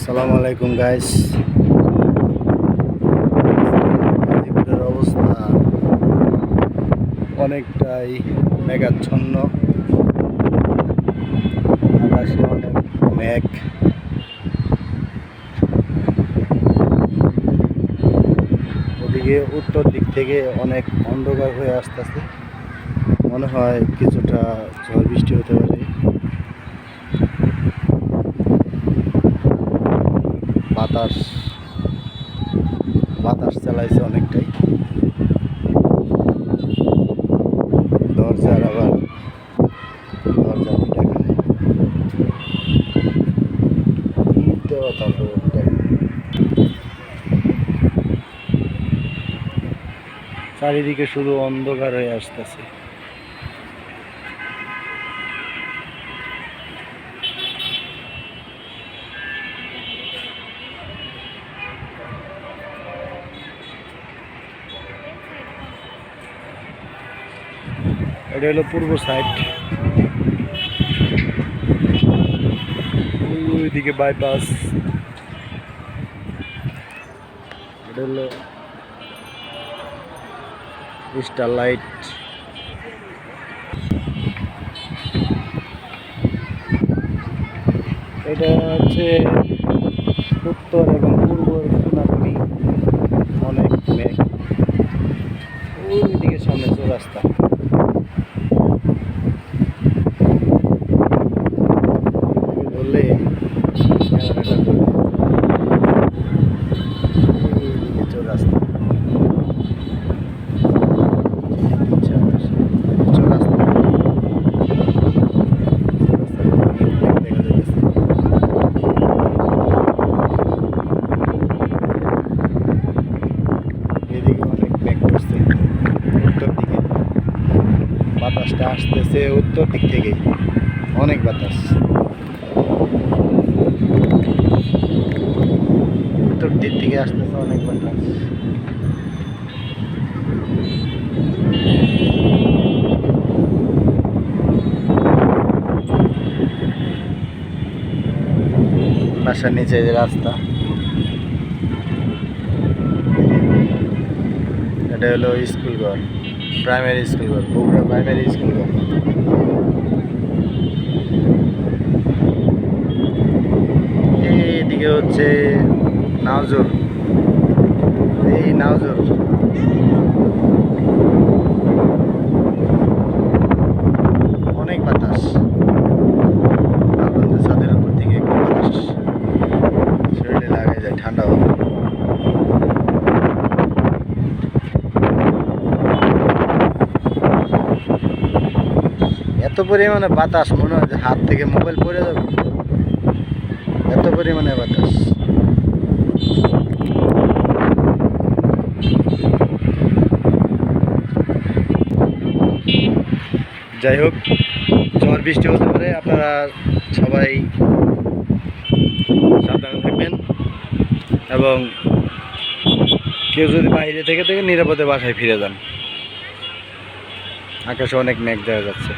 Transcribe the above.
আসসালামু আলাইকুম গাইস। গাজীপুরের অবস্থা অনেকটাই মেঘাচ্ছন্ন, আকাশে অনেক মেঘ। ওদিকে উত্তর দিক থেকে অনেক অন্ধকার হয়ে আসতেছে, মনে হয় কিছুটা ঝড় বৃষ্টি হতে পারে। বাতাস চালাইছে অনেকটাই। দরজা চারিদিকে শুধু অন্ধকার হয়ে আসতেছে। এটা হলো পূর্ব সাইড, ওইদিকে বাইপাস। এটা হলো স্টার লাইট। এটা হচ্ছে উত্তর এবং পূর্ব কোনাকুনি অনেক মেঘ। ওইদিকে সামনে চৌরাস্তা। ধরলে চৌরাস্তা বাতাসটা আসতেছে উত্তর দিক থেকে, অনেক বাতাস। উত্তর দিক থেকে আসতেছে অনেক বাতাস। বাসার নিচে যে রাস্তা, এটা হলো স্কুল ঘর, প্রাইমারি স্কুল ঘর, বগুড়া প্রাইমারি স্কুল ঘর। এইদিকে হচ্ছে নাওজোর, এই নাওজোর। অনেক বাতাস, ছাদের উপর থেকে বাতাস শরীরে লাগে যায়, ঠান্ডা হবে। এত পরিমাণে বাতাস, মনে হয় যে হাত থেকে মোবাইল পড়ে যাবে, এত পরিমাণে বাতাস। যাই হোক, ঝড় বৃষ্টি হতে পারে, আপনারা সবাই সাবধানে থাকবেন এবং কেউ যদি বাইরে থেকে নিরাপদে বাসায় ফিরে যান। আকাশে অনেক মেঘ দেখা যাচ্ছে।